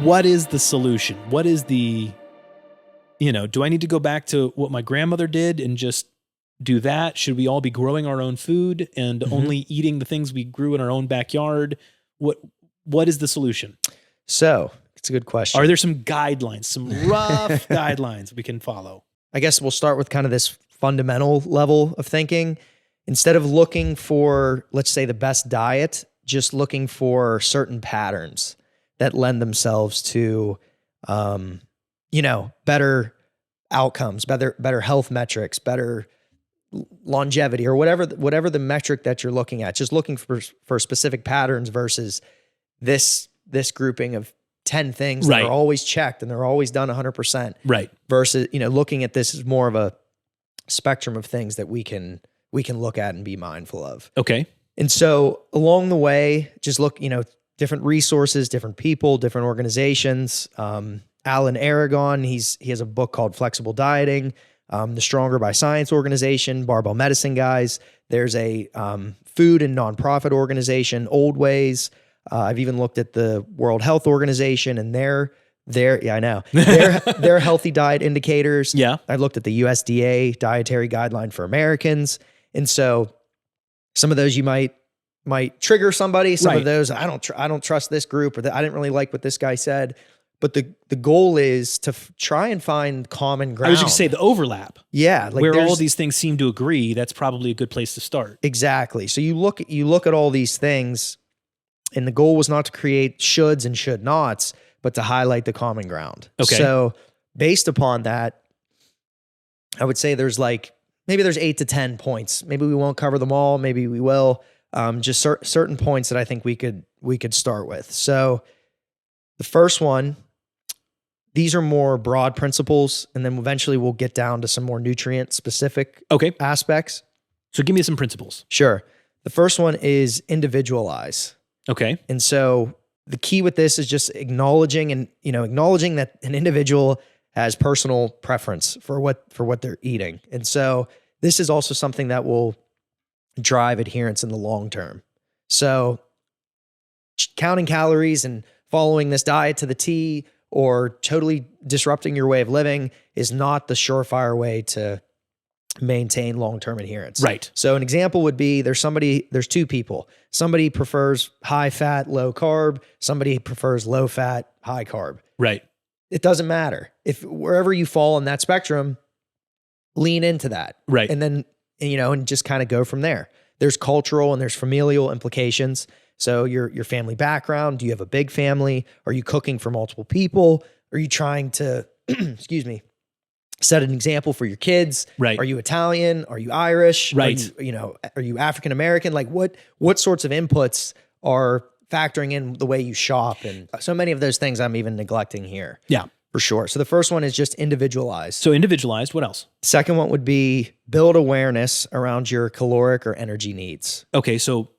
what is the solution? What is the, do I need to go back to what my grandmother did and just do that? Should we all be growing our own food and only eating the things we grew in our own backyard? What is the solution? So it's a good question. Are there some guidelines, some rough guidelines we can follow? I guess we'll start with kind of this fundamental level of thinking. Instead of looking for, let's say, the best diet, just looking for certain patterns that lend themselves to, better outcomes, better health metrics, better longevity, or whatever the metric that you're looking at. Just looking for specific patterns versus this grouping of 10 things that are always checked and they're always done 100%. Right. Versus, looking at this as more of a spectrum of things that we can look at and be mindful of. Okay. And so along the way, just look, different resources, different people, different organizations. Alan Aragon, he has a book called Flexible Dieting. The Stronger by Science organization, Barbell Medicine guys. There's a food and nonprofit organization, Old Ways. I've even looked at the World Health Organization and their healthy diet indicators. Yeah. I looked at the USDA dietary guideline for Americans. And so some of those you might trigger somebody. Some of those, I don't trust this group, or I didn't really like what this guy said. But the goal is to try and find common ground. I was going to say the overlap. Yeah. Like where all these things seem to agree, that's probably a good place to start. Exactly. So you look at all these things, and the goal was not to create shoulds and should nots, but to highlight the common ground. Okay. So based upon that, I would say maybe there's 8 to 10 points. Maybe we won't cover them all. Maybe we will. Just certain points that I think we could start with. So the first one, these are more broad principles, and then eventually we'll get down to some more nutrient specific aspects. So give me some principles. Sure. The first one is individualize. Okay. And so the key with this is just acknowledging that an individual has personal preference for what they're eating. And so this is also something that will drive adherence in the long term. So counting calories and following this diet to the T or totally disrupting your way of living is not the surefire way to maintain long-term adherence. Right. So an example would be there's two people. Somebody prefers high fat, low carb. Somebody prefers low fat, high carb. Right. It doesn't matter. If wherever you fall on that spectrum, lean into that. Right. And then, and just kind of go from there. There's cultural and there's familial implications. So your family background, do you have a big family? Are you cooking for multiple people? Are you trying to, set an example for your kids? Right. Are you Italian? Are you Irish? Right. Are you African-American? Like what sorts of inputs are factoring in the way you shop? And so many of those things I'm even neglecting here. Yeah. For sure. So the first one is just individualized. So individualized, what else? Second one would be build awareness around your caloric or energy needs. Okay. So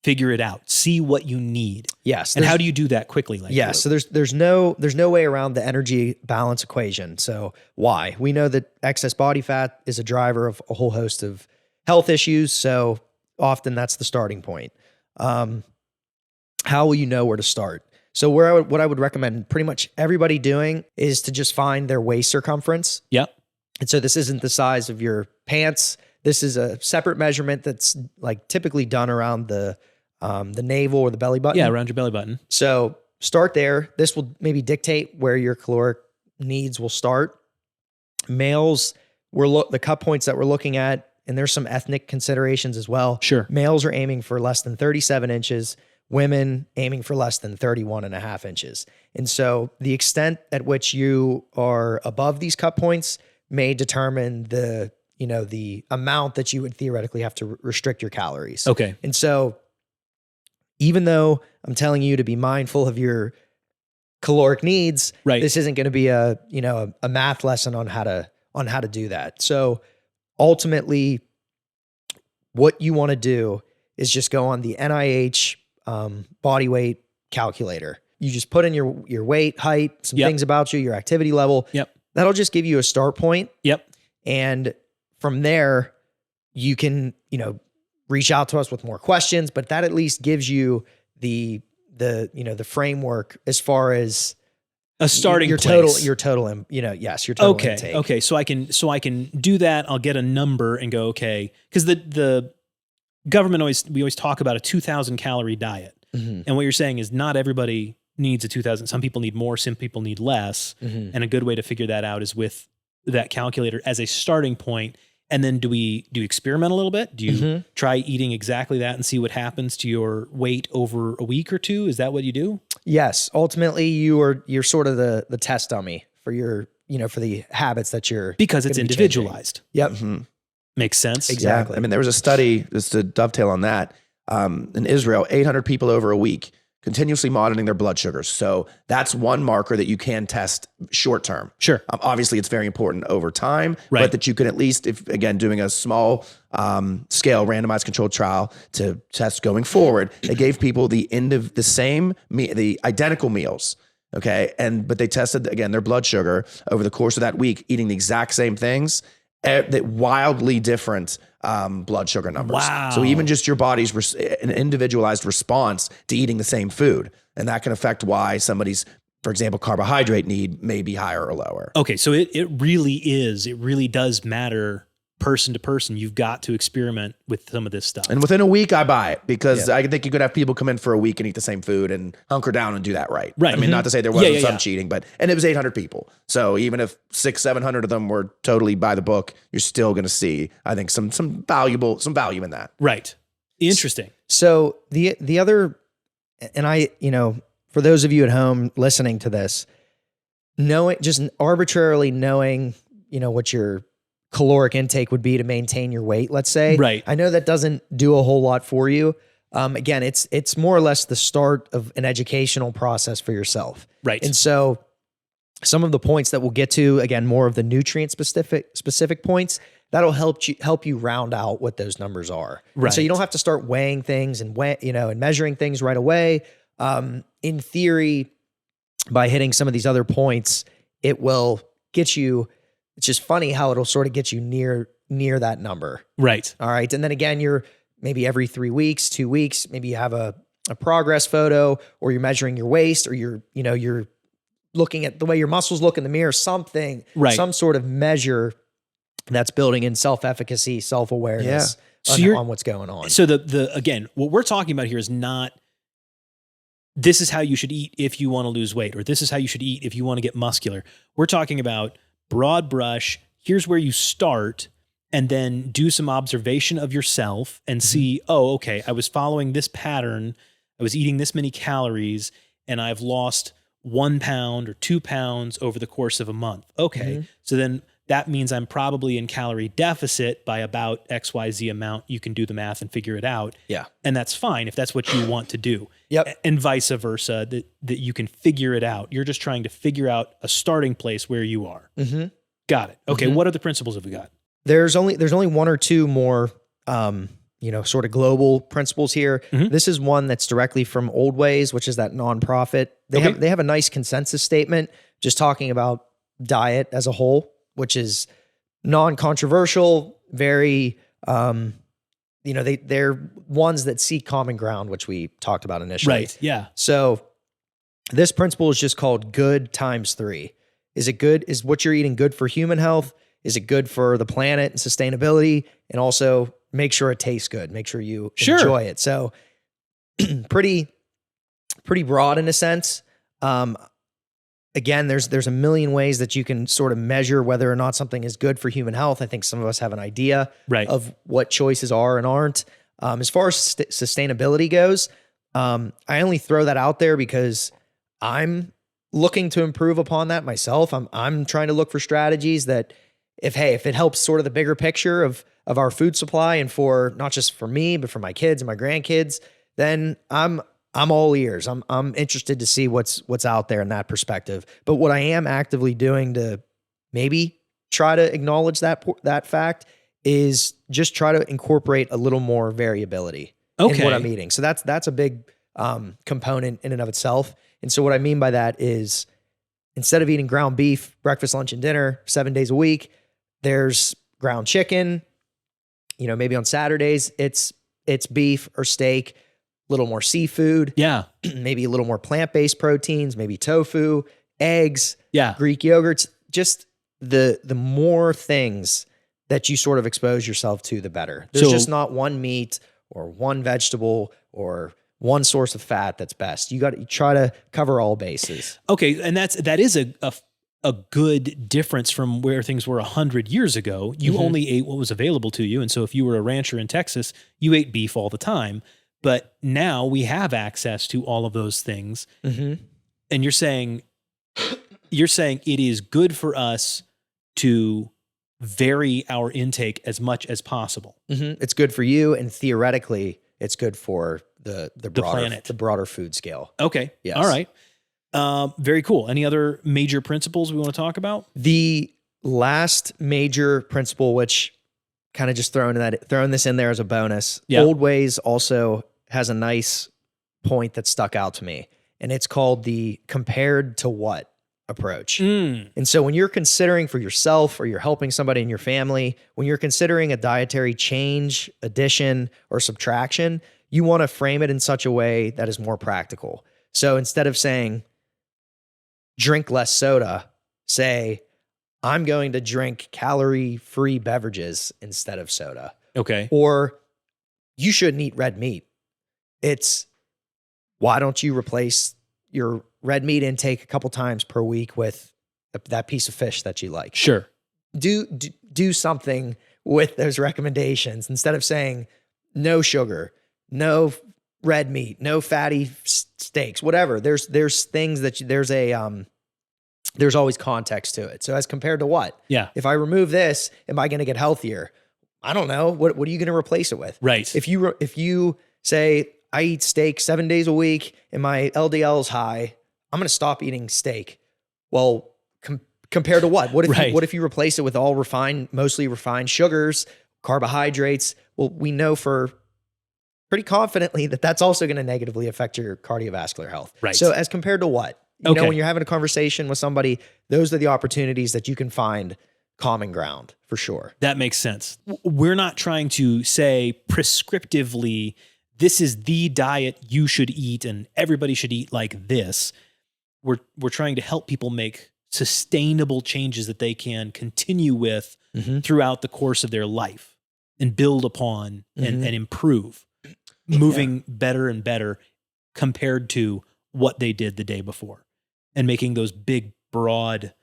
figure it out. See what you need. Yes. And how do you do that quickly? So there's no way around the energy balance equation. So why? We know that excess body fat is a driver of a whole host of health issues. So often that's the starting point. How will you know where to start? So what I would recommend pretty much everybody doing is to just find their waist circumference. Yep. And so this isn't the size of your pants. This is a separate measurement that's like typically done around the navel or the belly button. Yeah, around your belly button. So start there. This will maybe dictate where your caloric needs will start. Males, the cut points that we're looking at, and there's some ethnic considerations as well. Sure. Males are aiming for less than 37 inches. Women aiming for less than 31.5 inches. And so the extent at which you are above these cut points may determine the amount that you would theoretically have to restrict your calories. Okay. And so even though I'm telling you to be mindful of your caloric needs, right, this isn't going to be a math lesson on how to do that. So ultimately what you want to do is just go on the NIH body weight calculator. You just put in your weight, height, some things about you, your activity level. Yep. That'll just give you a start point. Yep. And from there, you can, reach out to us with more questions, but that at least gives you the the framework as far as a starting your place. your total intake. Okay. So I can do that. I'll get a number and go, okay. Cause the government we always talk about a 2,000 calorie diet. Mm-hmm. And what you're saying is not everybody needs a 2,000. Some people need more, some people need less. Mm-hmm. And a good way to figure that out is with that calculator as a starting point. And then do you experiment a little bit? Do you try eating exactly that and see what happens to your weight over a week or two? Is that what you do? Yes. Ultimately, you're sort of the test dummy for your, for the habits that you're, because it's individualized. Yep. Mm-hmm. Makes sense. Exactly. Yeah. I mean, there was a study, just to dovetail on that, in Israel, 800 people over a week continuously monitoring their blood sugars. So that's one marker that you can test short term. Sure. Obviously, it's very important over time, right. but that you can at least, if again, doing a small scale randomized controlled trial to test going forward, they gave people the identical meals. Okay. But they tested, again, their blood sugar over the course of that week, eating the exact same things, that wildly different blood sugar numbers. Wow. So even just your body's an individualized response to eating the same food. And that can affect why somebody's, for example, carbohydrate need may be higher or lower. Okay. So it really does matter person to person. You've got to experiment with some of this stuff. And within a week, I buy it because I think you could have people come in for a week and eat the same food and hunker down and do that right. Right. I mean, not to say there wasn't some cheating, and it was 800 people. So even if 600-700 of them were totally by the book, you're still going to see, I think, some value in that. Right. Interesting. So the other, and for those of you at home listening to this, just arbitrarily knowing, what your caloric intake would be to maintain your weight, let's say. Right. I know that doesn't do a whole lot for you. Again, it's more or less the start of an educational process for yourself. Right. And so some of the points that we'll get to, again, more of the nutrient specific points, that'll help you round out what those numbers are. Right. And so you don't have to start weighing things and measuring things right away. In theory, by hitting some of these other points, it will get you. It's just funny how it'll sort of get you near that number. Right. All right. And then again, you're maybe every 3 weeks, 2 weeks, maybe you have a progress photo, or you're measuring your waist, or you're looking at the way your muscles look in the mirror, something, some sort of measure that's building in self-efficacy, self-awareness on what's going on. So again, what we're talking about here is not, this is how you should eat if you want to lose weight, or this is how you should eat if you want to get muscular. We're talking about broad brush. Here's where you start, and then do some observation of yourself and see, okay, I was following this pattern. I was eating this many calories, and I've lost 1 pound or 2 pounds over the course of a month. Okay. So then that means I'm probably in calorie deficit by about XYZ amount. You can do the math and figure it out. Yeah. And that's fine if that's what you want to do. Yep. And vice versa, that you can figure it out. You're just trying to figure out a starting place where you are. Mm-hmm. Got it. Okay. What are the principles have we got? There's only one or two more, sort of global principles here. This is one that's directly from Old Ways, which is that nonprofit. They have a nice consensus statement just talking about diet as a whole, which is non-controversial, very, they're ones that seek common ground, which we talked about initially. Right. Yeah. So this principle is just called good times 3. Is it good? Is what you're eating good for human health? Is it good for the planet and sustainability? And also make sure it tastes good. Make sure you enjoy it. So pretty broad in a sense. Again, there's a million ways that you can sort of measure whether or not something is good for human health. I think some of us have an idea of what choices are and aren't. As far as sustainability goes, I only throw that out there because I'm looking to improve upon that myself. I'm trying to look for strategies that if it helps sort of the bigger picture of our food supply, and for not just for me, but for my kids and my grandkids, then I'm all ears. I'm interested to see what's out there in that perspective. But what I am actively doing to maybe try to acknowledge that fact is just try to incorporate a little more variability in what I'm eating. So that's a big component in and of itself. And so what I mean by that is, instead of eating ground beef, breakfast, lunch, and dinner 7 days a week, there's ground chicken. Maybe on Saturdays it's beef or steak. little more seafood, Yeah. maybe a little more plant-based proteins, maybe tofu, eggs, Yeah. Greek yogurts. Just the more things that you sort of expose yourself to, the better. There's just not one meat or one vegetable or one source of fat that's best. You try to cover all bases. Okay. And that is a good difference from where things were 100 years ago. You only ate what was available to you. And so if you were a rancher in Texas, you ate beef all the time. But now we have access to all of those things. And you're saying it is good for us to vary our intake as much as possible. It's good for you, and theoretically, it's good for the planet, the broader food scale. Okay. Yes. All right. Very cool. Any other major principles we want to talk about? The last major principle, which kind of just throwing this in there as a bonus, Old Ways also has a nice point that stuck out to me, and it's called the compared to what approach. And so when you're considering for yourself or you're helping somebody in your family, when you're considering a dietary change, addition, or subtraction, you want to frame it in such a way that is more practical. So instead of saying, drink less soda, say, I'm going to drink calorie-free beverages instead of soda. Okay. Or you shouldn't eat red meat. It's, why don't you replace your red meat intake a couple times per week with that piece of fish that you like? Sure. Do something with those recommendations instead of saying no sugar, no red meat, no fatty steaks, whatever. There's things that there's always context to it. So as compared to what? Yeah. If I remove this, am I going to get healthier? I don't know. What are you going to replace it with? Right. If you say I eat steak 7 days a week and my LDL is high, I'm going to stop eating steak. Well, compared to what? What if you replace it with all mostly refined sugars, carbohydrates? Well, we know for pretty confidently that that's also going to negatively affect your cardiovascular health. Right. So as compared to what? You know, when you're having a conversation with somebody, those are the opportunities that you can find common ground for sure. That makes sense. We're not trying to say prescriptively, this is the diet you should eat and everybody should eat like this. We're trying to help people make sustainable changes that they can continue with throughout the course of their life and build upon and improve, moving better and better compared to what they did the day before, and making those big, broad,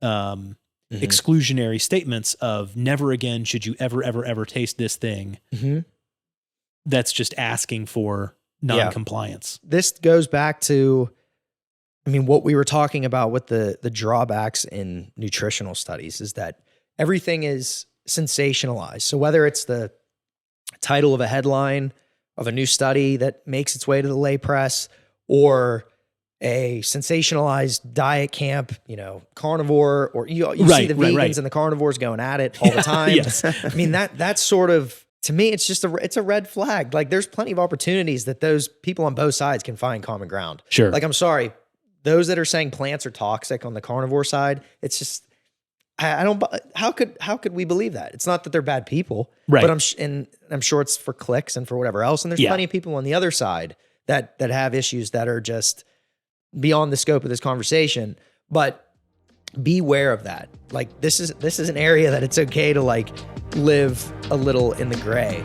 exclusionary statements of never again should you ever taste this thing. That's just asking for non-compliance. This goes back to, what we were talking about with the drawbacks in nutritional studies is that everything is sensationalized. So whether it's the title of a headline of a new study that makes its way to the lay press, or a sensationalized diet camp, carnivore, or you see the vegans and the carnivores going at it all the time. That's sort of, to me, it's a red flag. Like, there's plenty of opportunities that those people on both sides can find common ground. Sure. Like, I'm sorry, those that are saying plants are toxic on the carnivore side, it's just, I don't, how could we believe that? It's not that they're bad people, right? But I'm sure it's for clicks and for whatever else. And there's plenty of people on the other side that have issues that are just beyond the scope of this conversation. But beware of that. Like, this is an area that it's okay to live a little in the gray.